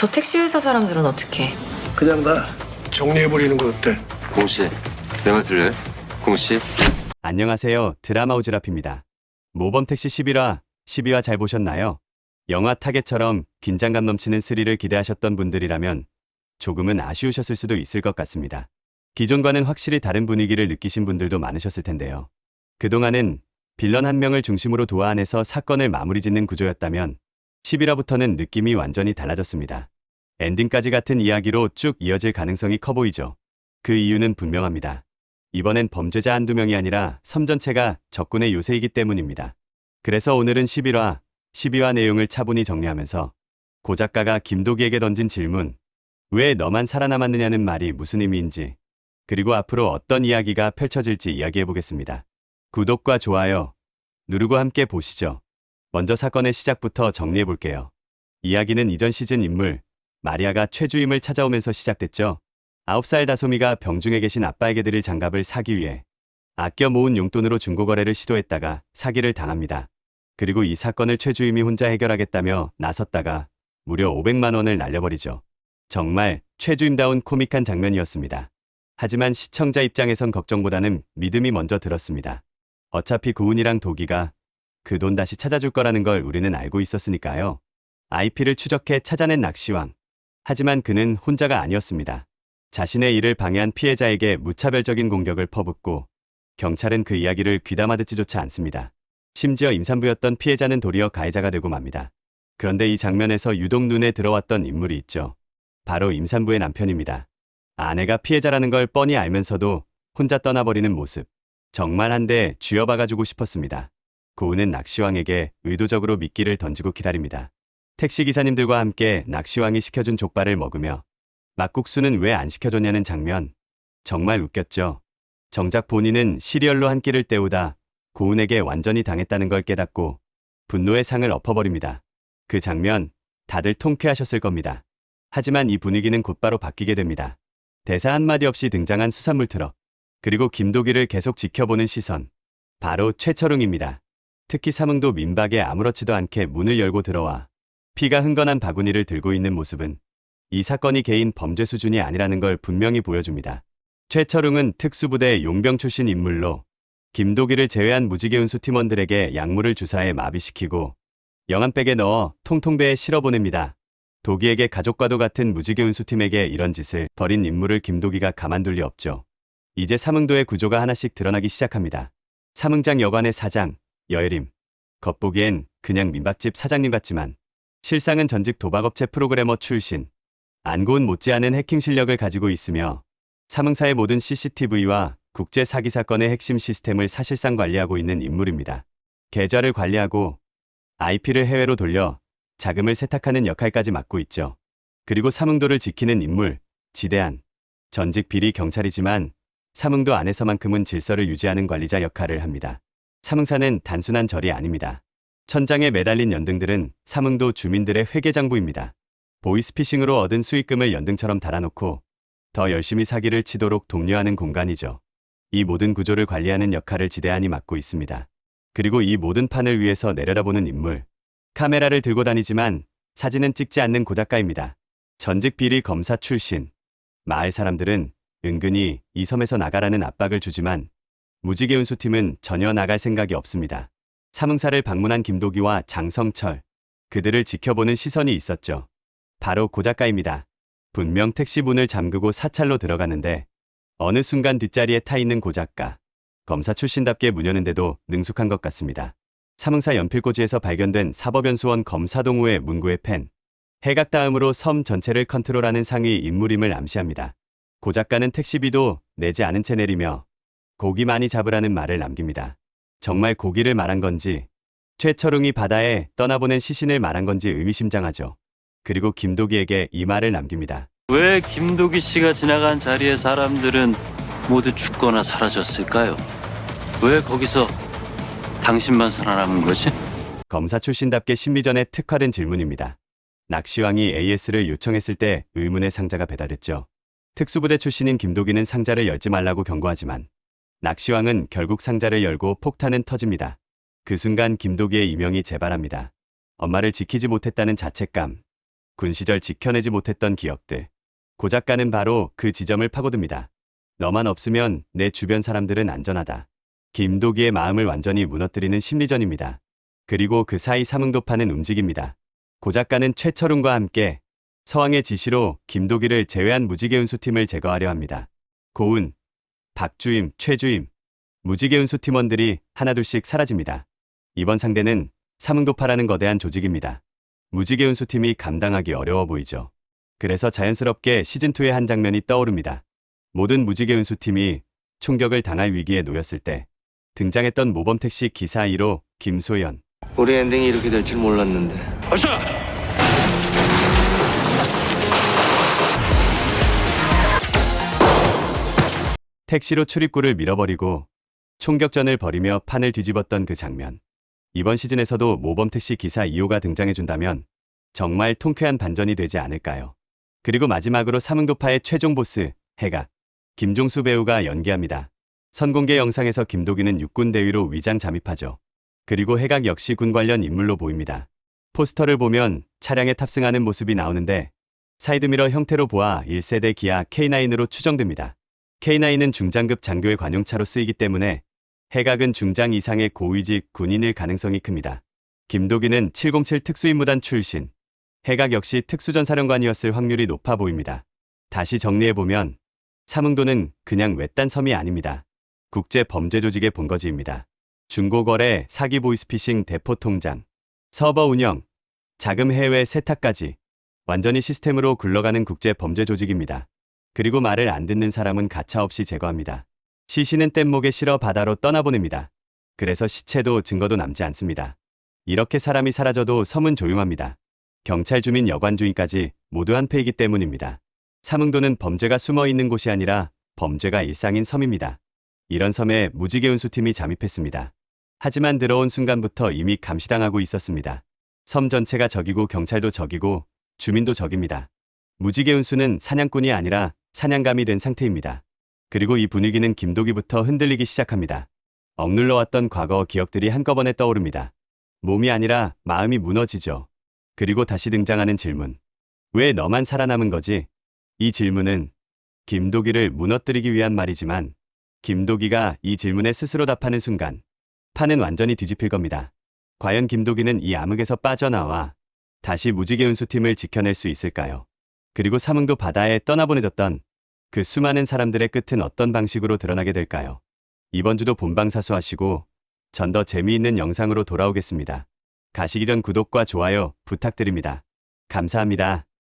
저 택시회사 사람들은 어떻게? 그냥 다 정리해버리는 거 어때? 공씨, 내 말 들려요? 공씨? 안녕하세요. 드라마 오지랖입니다. 모범택시 11화 잘 보셨나요? 영화 타겟처럼 긴장감 넘치는 스릴을 기대하셨던 분들이라면 조금은 아쉬우셨을 수도 있을 것 같습니다. 기존과는 확실히 다른 분위기를 느끼신 분들도 많으셨을 텐데요. 그동안은 빌런 한 명을 중심으로 도화 안에서 사건을 마무리 짓는 구조였다면 11화부터는 느낌이 완전히 달라졌습니다. 엔딩까지 같은 이야기로 쭉 이어질 가능성이 커 보이죠. 그 이유는 분명합니다. 이번엔 범죄자 한두 명이 아니라 섬 전체가 적군의 요새이기 때문입니다. 그래서 오늘은 12화 내용을 차분히 정리하면서 고 작가가 김도기에게 던진 질문, 왜 너만 살아남았느냐는 말이 무슨 의미인지, 그리고 앞으로 어떤 이야기가 펼쳐질지 이야기해보겠습니다. 구독과 좋아요 누르고 함께 보시죠. 먼저 사건의 시작부터 정리해볼게요. 이야기는 이전 시즌 인물 마리아가 최주임을 찾아오면서 시작됐죠. 9살 다솜이가 병중에 계신 아빠에게 드릴 장갑을 사기 위해 아껴 모은 용돈으로 중고거래를 시도했다가 사기를 당합니다. 그리고 이 사건을 최주임이 혼자 해결하겠다며 나섰다가 무려 500만 원을 날려버리죠. 정말 최주임다운 코믹한 장면이었습니다. 하지만 시청자 입장에선 걱정보다는 믿음이 먼저 들었습니다. 어차피 구은이랑 도기가 그 돈 다시 찾아줄 거라는 걸 우리는 알고 있었으니까요. IP를 추적해 찾아낸 낚시왕. 하지만 그는 혼자가 아니었습니다. 자신의 일을 방해한 피해자에게 무차별적인 공격을 퍼붓고 경찰은 그 이야기를 귀담아 듣지조차 않습니다. 심지어 임산부였던 피해자는 도리어 가해자가 되고 맙니다. 그런데 이 장면에서 유독 눈에 들어왔던 인물이 있죠. 바로 임산부의 남편입니다. 아내가 피해자라는 걸 뻔히 알면서도 혼자 떠나버리는 모습. 정말 한 대 쥐어박아주고 싶었습니다. 고은은 낚시왕에게 의도적으로 미끼를 던지고 기다립니다. 택시기사님들과 함께 낚시왕이 시켜준 족발을 먹으며 막국수는 왜 안 시켜줬냐는 장면. 정말 웃겼죠. 정작 본인은 시리얼로 한 끼를 때우다 고은에게 완전히 당했다는 걸 깨닫고 분노의 상을 엎어버립니다. 그 장면 다들 통쾌하셨을 겁니다. 하지만 이 분위기는 곧바로 바뀌게 됩니다. 대사 한마디 없이 등장한 수산물 트럭. 그리고 김도기를 계속 지켜보는 시선. 바로 최철웅입니다. 특히 삼흥도 민박에 아무렇지도 않게 문을 열고 들어와 피가 흥건한 바구니를 들고 있는 모습은 이 사건이 개인 범죄 수준이 아니라는 걸 분명히 보여줍니다. 최철웅은 특수부대 용병 출신 인물로 김도기를 제외한 무지개 운수 팀원들에게 약물을 주사해 마비시키고 영암백에 넣어 통통배에 실어보냅니다. 도기에게 가족과도 같은 무지개 운수팀에게 이런 짓을 벌인 인물을 김도기가 가만둘 리 없죠. 이제 삼흥도의 구조가 하나씩 드러나기 시작합니다. 삼흥장 여관의 사장, 여예림. 겉보기엔 그냥 민박집 사장님 같지만 실상은 전직 도박업체 프로그래머 출신. 안고은 못지않은 해킹 실력을 가지고 있으며 삼흥사의 모든 CCTV와 국제 사기 사건의 핵심 시스템을 사실상 관리하고 있는 인물입니다. 계좌를 관리하고 IP를 해외로 돌려 자금을 세탁하는 역할까지 맡고 있죠. 그리고 삼흥도를 지키는 인물, 지대한. 전직 비리 경찰이지만 삼흥도 안에서만큼은 질서를 유지하는 관리자 역할을 합니다. 삼흥사는 단순한 절이 아닙니다. 천장에 매달린 연등들은 삼흥도 주민들의 회계장부입니다. 보이스피싱으로 얻은 수익금을 연등처럼 달아놓고 더 열심히 사기를 치도록 독려하는 공간이죠. 이 모든 구조를 관리하는 역할을 지대한이 맡고 있습니다. 그리고 이 모든 판을 위해서 내려다보는 인물. 카메라를 들고 다니지만 사진은 찍지 않는 고 작가입니다. 전직 비리 검사 출신. 마을 사람들은 은근히 이 섬에서 나가라는 압박을 주지만 무지개 운수팀은 전혀 나갈 생각이 없습니다. 삼흥사를 방문한 김도기와 장성철. 그들을 지켜보는 시선이 있었죠. 바로 고 작가입니다. 분명 택시 문을 잠그고 사찰로 들어가는데 어느 순간 뒷자리에 타 있는 고 작가. 검사 출신답게 문 여는데도 능숙한 것 같습니다. 삼흥사 연필꽂이에서 발견된 사법연수원 검사 동우의 문구의 펜. 해각 다음으로 섬 전체를 컨트롤하는 상위 인물임을 암시합니다. 고 작가는 택시비도 내지 않은 채 내리며 고기 많이 잡으라는 말을 남깁니다. 정말 고기를 말한 건지 최철웅이 바다에 떠나보낸 시신을 말한 건지 의미심장하죠. 그리고 김도기에게 이 말을 남깁니다. 왜 김도기 씨가 지나간 자리에 사람들은 모두 죽거나 사라졌을까요? 왜 거기서 당신만 살아남은 거지? 검사 출신답게 심리전에 특화된 질문입니다. 낚시왕이 AS를 요청했을 때 의문의 상자가 배달했죠. 특수부대 출신인 김도기는 상자를 열지 말라고 경고하지만 낚시왕은 결국 상자를 열고 폭탄은 터집니다. 그 순간 김도기의 이명이 재발합니다. 엄마를 지키지 못했다는 자책감. 군 시절 지켜내지 못했던 기억들. 고작가는 바로 그 지점을 파고듭니다. 너만 없으면 내 주변 사람들은 안전하다. 김도기의 마음을 완전히 무너뜨리는 심리전입니다. 그리고 그 사이 삼흥도파는 움직입니다. 고작가는 최철웅과 함께 서왕의 지시로 김도기를 제외한 무지개 운수팀을 제거하려 합니다. 고은, 박주임, 최주임, 무지개 운수 팀원들이 하나둘씩 사라집니다. 이번 상대는 삼흥도파라는 거대한 조직입니다. 무지개 운수팀이 감당하기 어려워 보이죠. 그래서 자연스럽게 시즌2의 한 장면이 떠오릅니다. 모든 무지개 운수팀이 총격을 당할 위기에 놓였을 때 등장했던 모범택시 기사 1호 김소연. 우리 엔딩이 이렇게 될 줄 몰랐는데. 어서! 택시로 출입구를 밀어버리고 총격전을 벌이며 판을 뒤집었던 그 장면. 이번 시즌에서도 모범택시 기사 2호가 등장해준다면 정말 통쾌한 반전이 되지 않을까요? 그리고 마지막으로 삼흥도파의 최종 보스, 해각. 김종수 배우가 연기합니다. 선공개 영상에서 김도기는 육군 대위로 위장 잠입하죠. 그리고 해각 역시 군 관련 인물로 보입니다. 포스터를 보면 차량에 탑승하는 모습이 나오는데 사이드미러 형태로 보아 1세대 기아 K9으로 추정됩니다. K9은 중장급 장교의 관용차로 쓰이기 때문에 해각은 중장 이상의 고위직 군인일 가능성이 큽니다. 김도기는 707 특수임무단 출신, 해각 역시 특수전사령관이었을 확률이 높아 보입니다. 다시 정리해보면 삼흥도는 그냥 외딴 섬이 아닙니다. 국제범죄조직의 본거지입니다. 중고거래, 사기 보이스피싱, 대포 통장, 서버 운영, 자금 해외 세탁까지 완전히 시스템으로 굴러가는 국제범죄조직입니다. 그리고 말을 안 듣는 사람은 가차없이 제거합니다. 시신은 뗏목에 실어 바다로 떠나보냅니다. 그래서 시체도 증거도 남지 않습니다. 이렇게 사람이 사라져도 섬은 조용합니다. 경찰, 주민, 여관, 주인까지 모두 한패이기 때문입니다. 삼흥도는 범죄가 숨어있는 곳이 아니라 범죄가 일상인 섬입니다. 이런 섬에 무지개 운수팀이 잠입했습니다. 하지만 들어온 순간부터 이미 감시당하고 있었습니다. 섬 전체가 적이고 경찰도 적이고 주민도 적입니다. 무지개 운수는 사냥꾼이 아니라 사냥감이 된 상태입니다. 그리고 이 분위기는 김도기부터 흔들리기 시작합니다. 억눌러왔던 과거 기억들이 한꺼번에 떠오릅니다. 몸이 아니라 마음이 무너지죠. 그리고 다시 등장하는 질문. 왜 너만 살아남은 거지? 이 질문은 김도기를 무너뜨리기 위한 말이지만 김도기가 이 질문에 스스로 답하는 순간 판은 완전히 뒤집힐 겁니다. 과연 김도기는 이 암흑에서 빠져나와 다시 무지개 운수팀을 지켜낼 수 있을까요? 그리고 삼흥도 바다에 떠나보내졌던 그 수많은 사람들의 끝은 어떤 방식으로 드러나게 될까요? 이번 주도 본방사수하시고 전 더 재미있는 영상으로 돌아오겠습니다. 가시기 전 구독과 좋아요 부탁드립니다. 감사합니다.